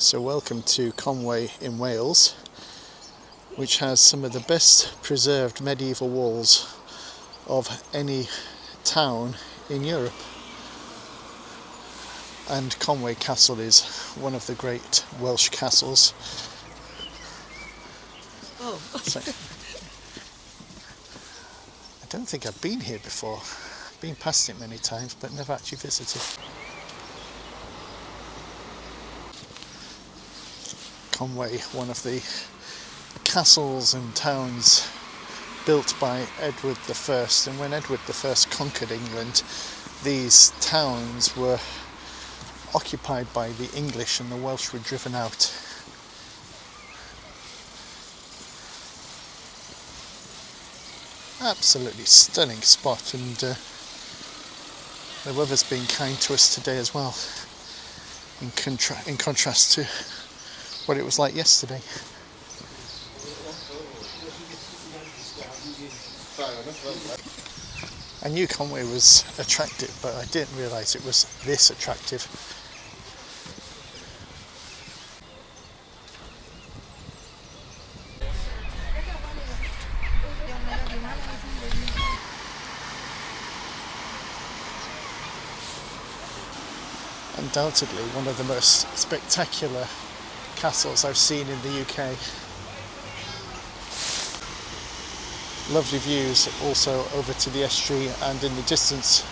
So welcome to Conwy in Wales, which has some of the best preserved medieval walls of any town in Europe. And Conwy Castle is one of the great Welsh castles. Oh. So, I don't think I've been here before. Been past it many times but never actually visited. Conwy, one of the castles and towns built by Edward I, and when Edward I conquered England, these towns were occupied by the English and the Welsh were driven out. Absolutely stunning spot, and the weather's been kind to us today as well, in contrast to what it was like yesterday. I knew Conwy was attractive, but I didn't realise it was this attractive. Undoubtedly one of the most spectacular castles I've seen in the UK. Lovely views also over to the estuary and in the distance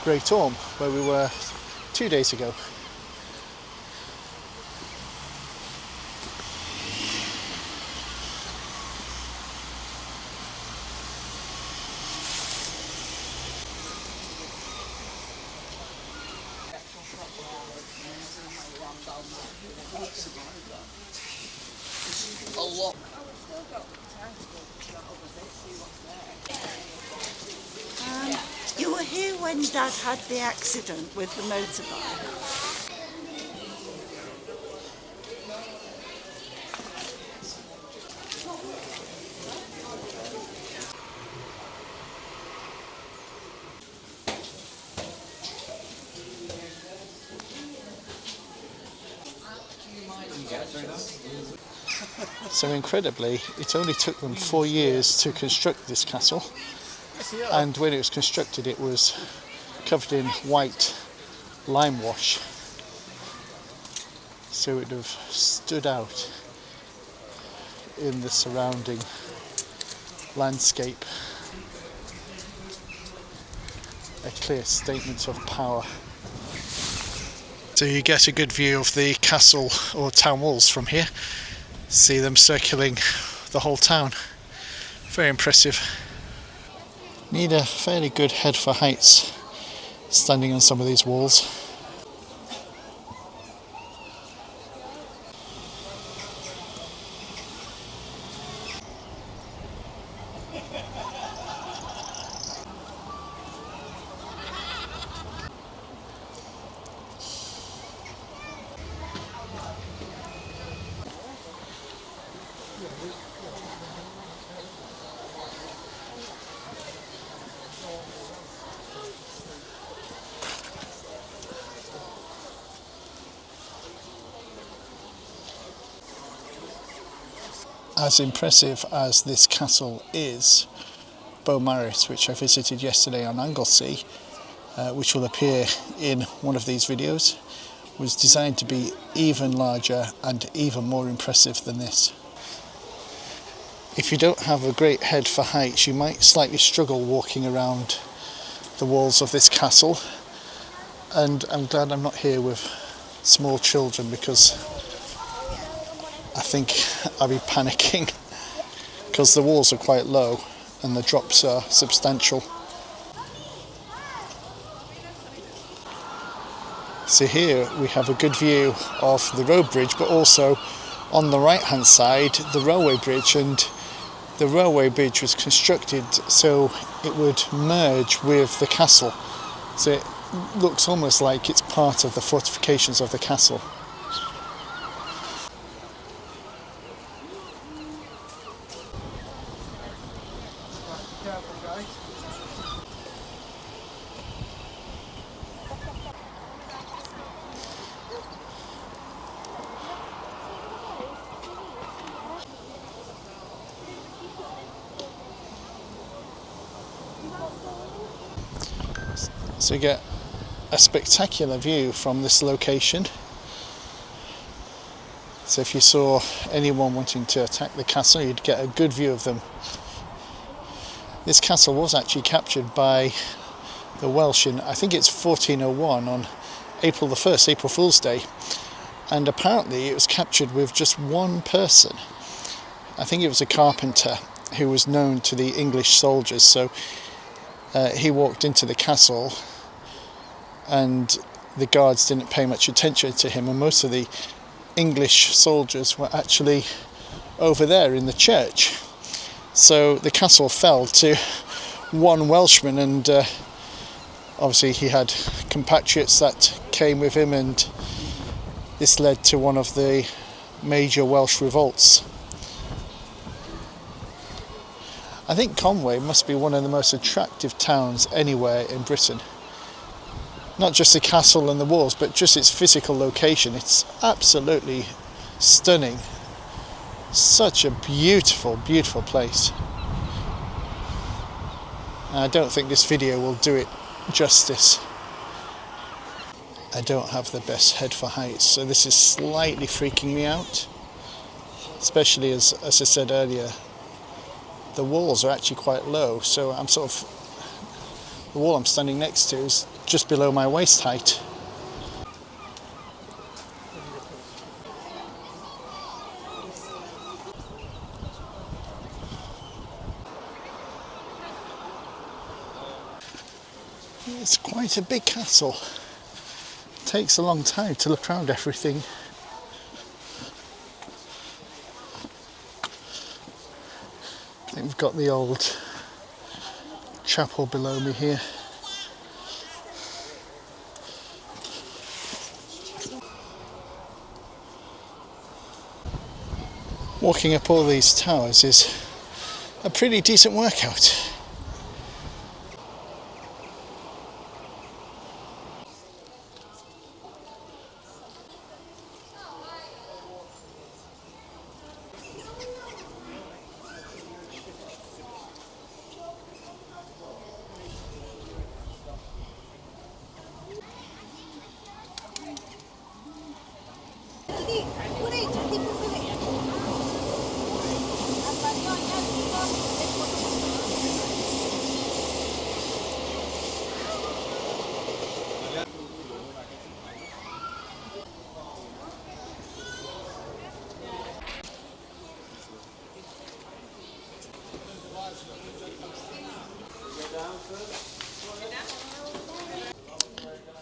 Great Orme, where we were 2 days ago. A lot. You were here when Dad had the accident with the motorbike. So incredibly, it only took them 4 years to construct this castle, and when it was constructed it was covered in white lime wash, so it would have stood out in the surrounding landscape. A clear statement of power. So you get a good view of the castle or town walls from here. See them circling the whole town. Very impressive. Need a fairly good head for heights standing on some of these walls. As impressive as this castle is, Beaumaris, which I visited yesterday on Anglesey, which will appear in one of these videos, was designed to be even larger and even more impressive than this. If you don't have a great head for heights, you might slightly struggle walking around the walls of this castle, and I'm glad I'm not here with small children, because I think I'll be panicking, because the walls are quite low and the drops are substantial. So here we have a good view of the road bridge, but also on the right hand side the railway bridge, and the railway bridge was constructed so it would merge with the castle, so it looks almost like it's part of the fortifications of the castle. So you get a spectacular view from this location. So if you saw anyone wanting to attack the castle, you'd get a good view of them. This castle was actually captured by the Welsh in, I think it's 1401, on April the 1st, April Fool's Day. And apparently it was captured with just one person. I think it was a carpenter who was known to the English soldiers. So he walked into the castle and the guards didn't pay much attention to him, and most of the English soldiers were actually over there in the church. So the castle fell to one Welshman, and obviously he had compatriots that came with him, and this led to one of the major Welsh revolts. I think Conwy must be one of the most attractive towns anywhere in Britain. Not just the castle and the walls, but just its physical location. It's absolutely stunning. Such a beautiful, beautiful place. I don't think this video will do it justice. I don't have the best head for heights, so this is slightly freaking me out. Especially as I said earlier, the walls are actually quite low, so I'm sort of, the wall I'm standing next to is just below my waist height. It's quite a big castle. It takes a long time to look around everything. I think we've got the old chapel below me here. Walking up all these towers is a pretty decent workout.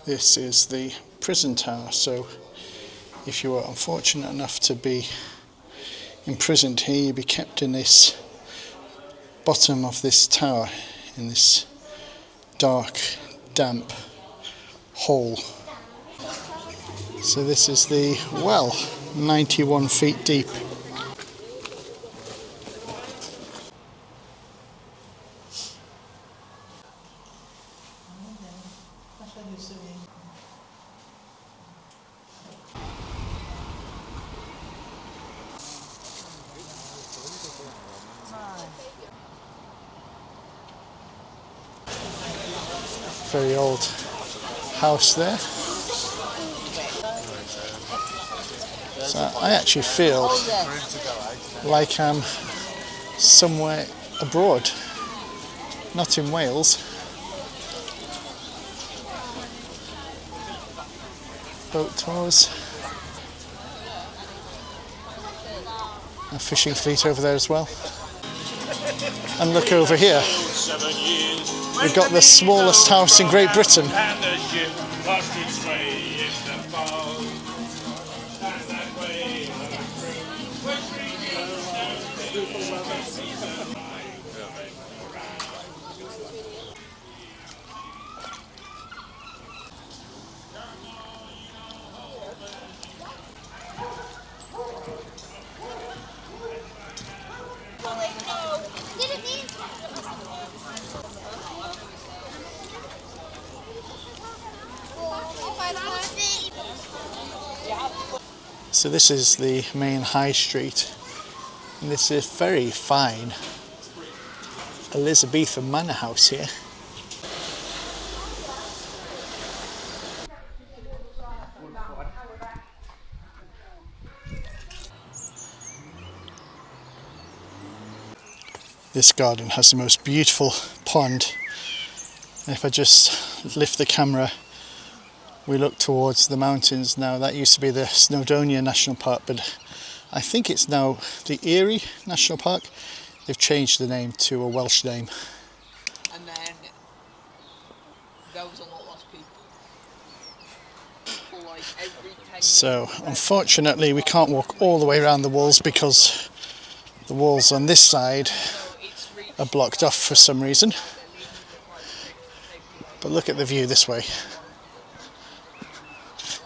This is the prison tower, so if you were unfortunate enough to be imprisoned here, you'd be kept in this bottom of this tower, in this dark, damp hole. So this is the well, 91 feet deep. Very old house there. So I actually feel like I'm somewhere abroad, not in Wales. Boat tours. A fishing fleet over there as well. And look over here. We've got the smallest house in Great Britain. So this is the main high street, and this is very fine Elizabethan manor house here. This garden has the most beautiful pond. And if I just lift the camera, we look towards the mountains now. That used to be the Snowdonia National Park, but I think it's now the Erie National Park. They've changed the name to a Welsh name. And then there was a lot less people. People like every 10 So unfortunately we can't walk all the way around the walls because the walls on this side are blocked off for some reason. But look at the view this way.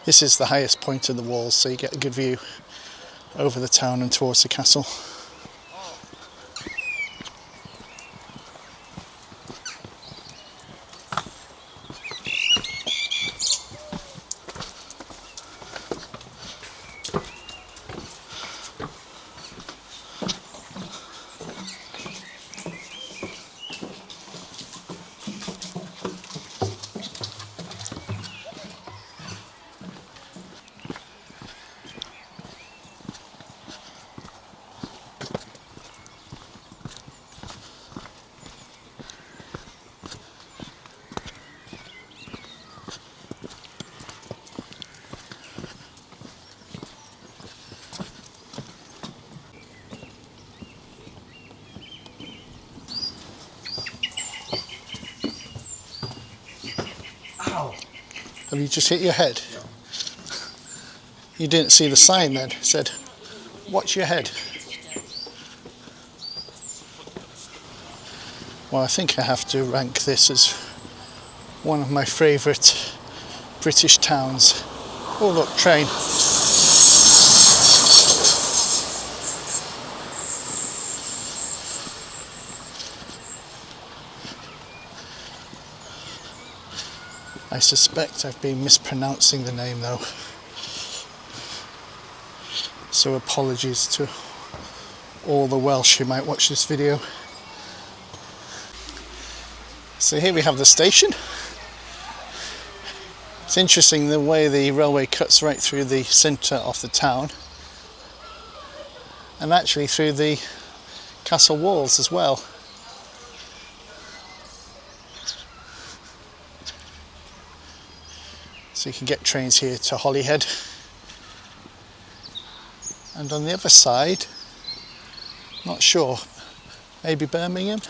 This is the highest point of the walls, so you get a good view over the town and towards the castle. Have you just hit your head? Yeah. You didn't see the sign then? It said, watch your head. Well, I think I have to rank this as one of my favourite British towns. Oh look, train. I suspect I've been mispronouncing the name though, so apologies to all the Welsh who might watch this video. So here we have the station. It's interesting the way the railway cuts right through the centre of the town and actually through the castle walls as well. So you can get trains here to Holyhead. And on the other side, not sure, maybe Birmingham?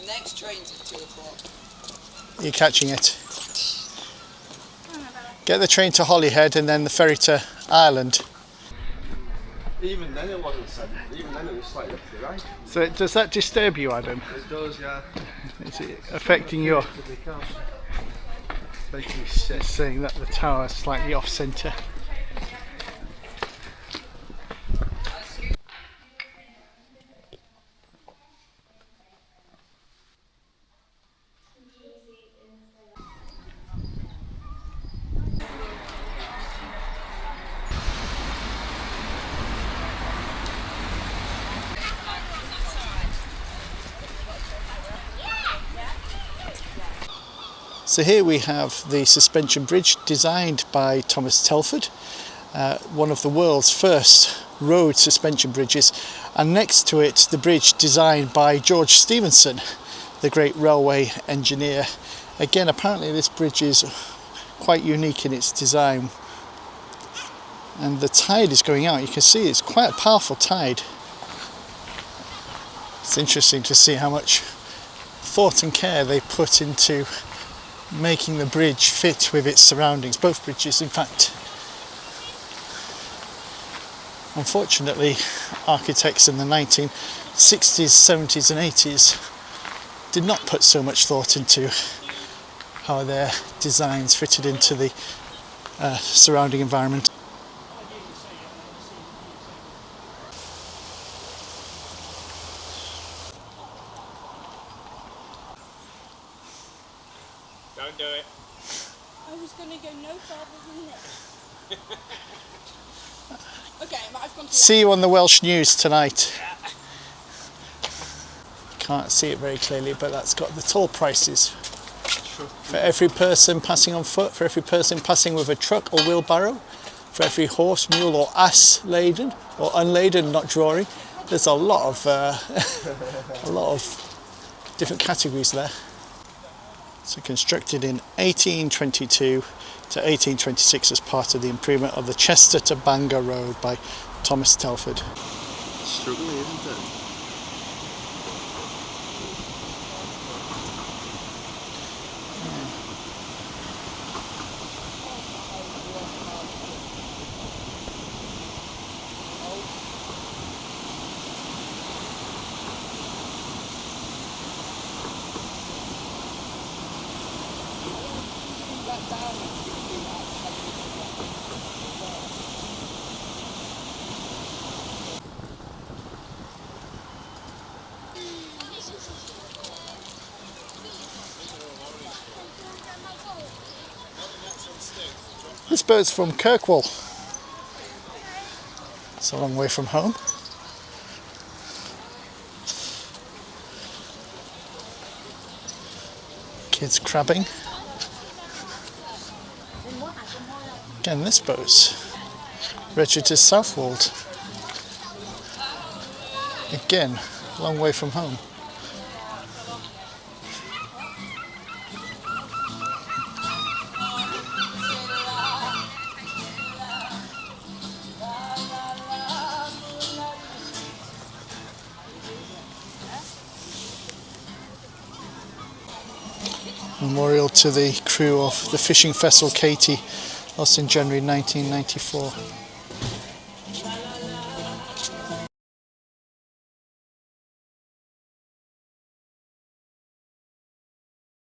Next train's at 2 o'clock. You're catching it. Get the train to Holyhead and then the ferry to Ireland. Even then it wasn't said. Even then it was slightly up to the right. So does that disturb you, Adam? It does, yeah. Is it affecting your... Making me sick. Saying that the tower is slightly off centre. So here we have the suspension bridge designed by Thomas Telford, one of the world's first road suspension bridges, and next to it the bridge designed by George Stephenson, the great railway engineer. Again, apparently this bridge is quite unique in its design, and the tide is going out. You can see it's quite a powerful tide. It's interesting to see how much thought and care they put into making the bridge fit with its surroundings, both bridges in fact. Unfortunately, architects in the 1960s, 70s and 80s did not put so much thought into how their designs fitted into the surrounding environment. Don't do it. I was going to go no further than this. Okay, but I've gone to See you on the Welsh News tonight. Can't see it very clearly, but that's got the toll prices. For every person passing on foot, for every person passing with a truck or wheelbarrow, for every horse, mule or ass laden or unladen, not drawing, There's a lot of different categories there. So constructed in 1822 to 1826 as part of the improvement of the Chester to Bangor Road by Thomas Telford. Struggling, isn't it? This bird's from Kirkwall. It's a long way from home. Kids crabbing. Again, this boat's registered to Southwold. Again, a long way from home. Memorial to the crew of the fishing vessel Katie, lost in January 1994.